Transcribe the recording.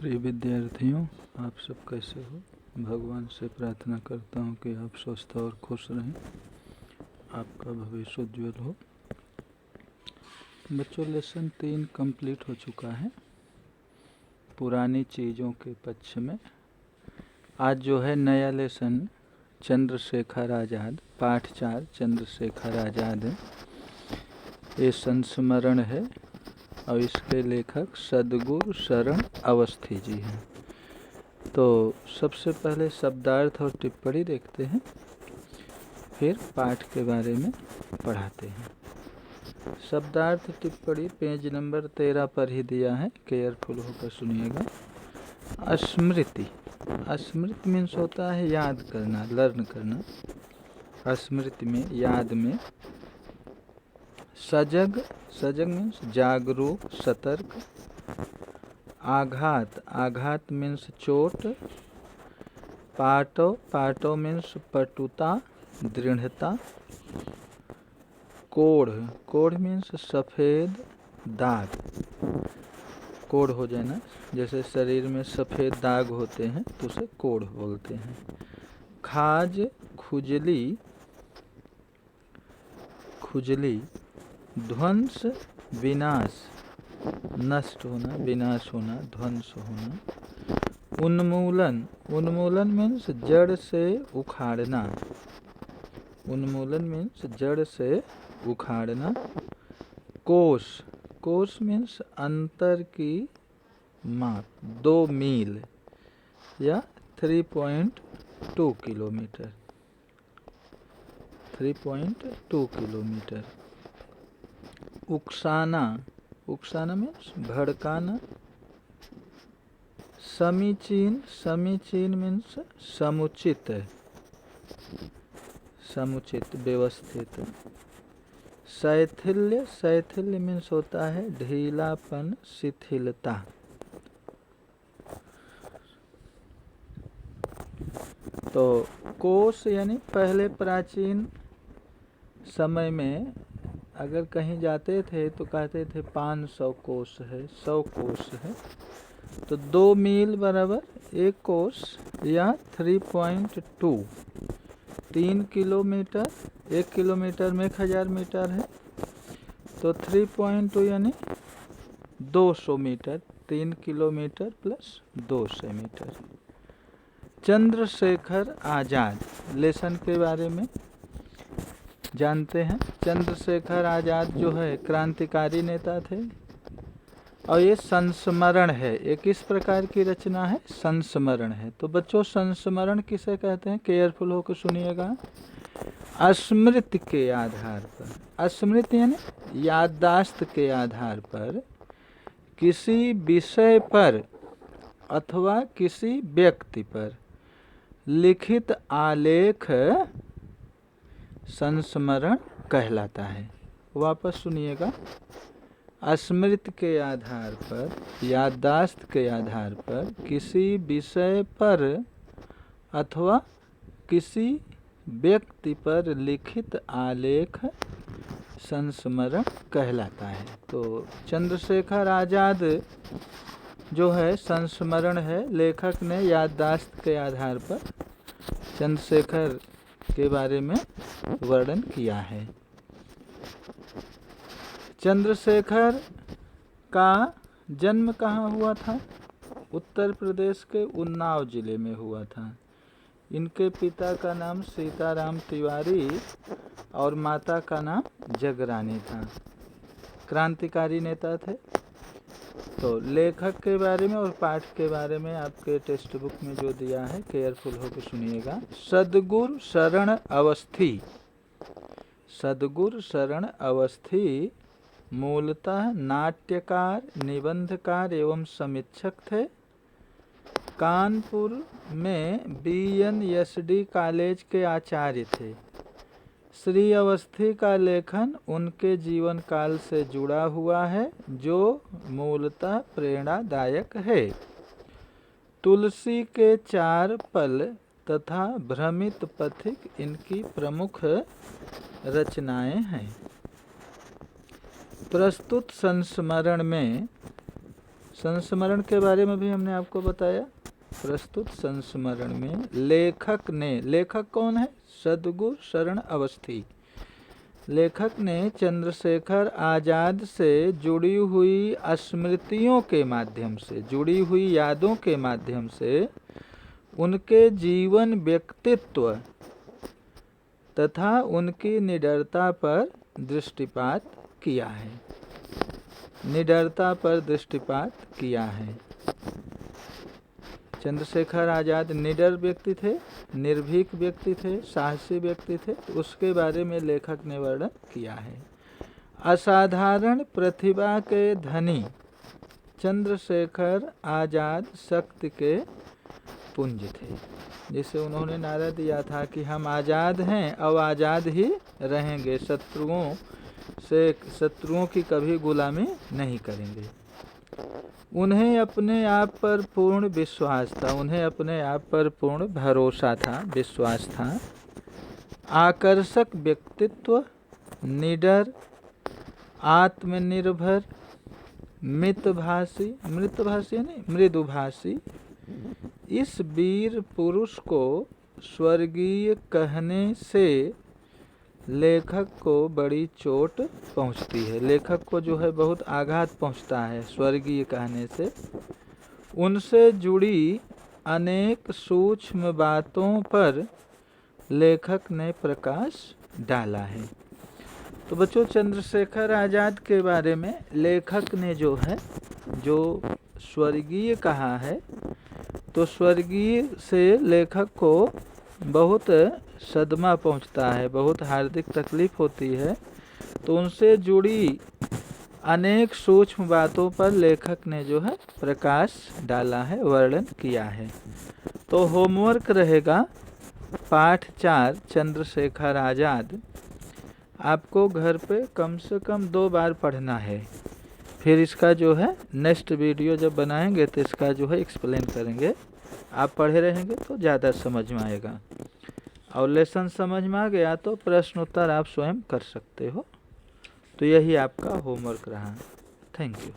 प्रिय विद्यार्थियों, आप सब कैसे हो। भगवान से प्रार्थना करता हूँ कि आप स्वस्थ और खुश रहें, आपका भविष्य उज्ज्वल हो। बच्चों, लेसन 3 कंप्लीट हो चुका है पुरानी चीज़ों के पक्ष में। आज जो है नया लेसन चंद्रशेखर आज़ाद, पाठ 4 चंद्रशेखर आज़ाद है। ये संस्मरण है और इसके लेखक सद्गुरु शरण अवस्थी जी हैं। तो सबसे पहले शब्दार्थ और टिप्पणी देखते हैं, फिर पाठ के बारे में पढ़ाते हैं। शब्दार्थ टिप्पणी पेज नंबर 13 पर ही दिया है, केयरफुल होकर सुनिएगा। स्मृति, स्मृति मीन्स होता है याद करना, लर्न करना। स्मृति में, याद में। सजग, सजग मीन्स जागरूक, सतर्क। आघात, आघात मीन्स चोट। पाटो, पाटो मीन्स पटुता, दृढ़ता। कोढ़, कोढ़ मीन्स सफ़ेद दाग, कोढ़ हो जाना, जैसे शरीर में सफ़ेद दाग होते हैं तो उसे कोढ़ बोलते हैं। खाज, खुजली, खुजली। ध्वंस, विनाश, नष्ट होना, विनाश होना, ध्वंस होना। उन्मूलन, उन्मूलन मीन्स जड़ से उखाड़ना, उन्मूलन मीन्स जड़ से उखाड़ना। कोश, कोश मीन्स अंतर की माप, 2 मील या 3.2 किलोमीटर, 3.2 किलोमीटर। उकसाना, उकसाना मीन्स भड़काना। समीचीन, समीचीन मीन्स समुचित, समुचित, व्यवस्थित। शैथिल्य, शैथिल्य मीन्स होता है ढीलापन, शिथिलता। तो कोश यानी पहले प्राचीन समय में अगर कहीं जाते थे तो कहते थे 500 कोस है, 100 कोस है। तो 2 मील बराबर 1 कोस या 3.2, 3 किलोमीटर। 1 किलोमीटर में 1000 मीटर है, तो 3.2 यानी 200 metre. 3 kilometre plus 200 metre. Chandrashekhar Azad, lesson के बारे में जानते हैं। चंद्रशेखर आज़ाद जो है क्रांतिकारी नेता थे और ये संस्मरण है। ये किस प्रकार की रचना है? संस्मरण है। तो बच्चों, संस्मरण किसे कहते हैं? केयरफुल होकर सुनिएगा। स्मृति के आधार पर, स्मृति यानी याददाश्त के आधार पर किसी विषय पर अथवा किसी व्यक्ति पर लिखित आलेख संस्मरण कहलाता है। वापस सुनिएगा। स्मृति के आधार पर, याददाश्त के आधार पर किसी विषय पर अथवा किसी व्यक्ति पर लिखित आलेख संस्मरण कहलाता है। तो चंद्रशेखर आज़ाद जो है संस्मरण है। लेखक ने याददाश्त के आधार पर चंद्रशेखर के बारे में वर्णन किया है। चंद्रशेखर का जन्म कहाँ हुआ था? उत्तर प्रदेश के उन्नाव जिले में हुआ था। इनके पिता का नाम सीताराम तिवारी और माता का नाम जगरानी था। क्रांतिकारी नेता थे। तो लेखक के बारे में और पाठ के बारे में आपके टेक्स्ट बुक में जो दिया है, केयरफुल होकर सुनिएगा। सद्गुरु शरण अवस्थी, सद्गुरु शरण अवस्थी मूलतः नाट्यकार, निबंधकार एवं समीक्षक थे। कानपुर में BNSD कॉलेज के आचार्य थे। श्री अवस्थी का लेखन उनके जीवन काल से जुड़ा हुआ है, जो मूलतः प्रेरणादायक है। तुलसी के 4 पल तथा भ्रमित पथिक इनकी प्रमुख रचनाएं हैं। प्रस्तुत संस्मरण में संस्मरण के बारे में भी हमने आपको बताया। प्रस्तुत संस्मरण में लेखक कौन है? सद्गुरु शरण अवस्थी। लेखक ने चंद्रशेखर आज़ाद से जुड़ी हुई स्मृतियों के माध्यम से, जुड़ी हुई यादों के माध्यम से उनके जीवन, व्यक्तित्व तथा उनकी निडरता पर दृष्टिपात किया है। निडरता पर दृष्टिपात किया है। चंद्रशेखर आज़ाद निडर व्यक्ति थे, निर्भीक व्यक्ति थे, साहसी व्यक्ति थे, तो उसके बारे में लेखक ने वर्णन किया है। असाधारण प्रतिभा के धनी चंद्रशेखर आज़ाद शक्ति के पुंज थे। जिसे उन्होंने नारा दिया था कि हम आज़ाद हैं और आज़ाद ही रहेंगे, शत्रुओं की कभी गुलामी नहीं करेंगे। उन्हें अपने आप पर पूर्ण विश्वास था, उन्हें अपने आप पर पूर्ण भरोसा था, विश्वास था। आकर्षक व्यक्तित्व, निडर, आत्मनिर्भर, मृदुभाषी, इस वीर पुरुष को स्वर्गीय कहने से लेखक को बड़ी चोट पहुंचती है। लेखक को जो है बहुत आघात पहुंचता है स्वर्गीय कहने से। उनसे जुड़ी अनेक सूक्ष्म बातों पर लेखक ने प्रकाश डाला है। तो बच्चों, चंद्रशेखर आज़ाद के बारे में लेखक ने जो स्वर्गीय कहा है, तो स्वर्गीय से लेखक को बहुत सदमा पहुंचता है, बहुत हार्दिक तकलीफ होती है। तो उनसे जुड़ी अनेक सूक्ष्म बातों पर लेखक ने प्रकाश डाला है, वर्णन किया है। तो होमवर्क रहेगा पाठ 4 चंद्रशेखर आज़ाद। आपको घर पे कम से कम 2 बार पढ़ना है। फिर इसका नेक्स्ट वीडियो जब बनाएंगे तो इसका एक्सप्लेन करेंगे। आप पढ़े रहेंगे तो ज़्यादा समझ में आएगा। और लेसन समझ में आ गया तो प्रश्न उत्तर आप स्वयं कर सकते हो। तो यही आपका होमवर्क रहा। Thank you.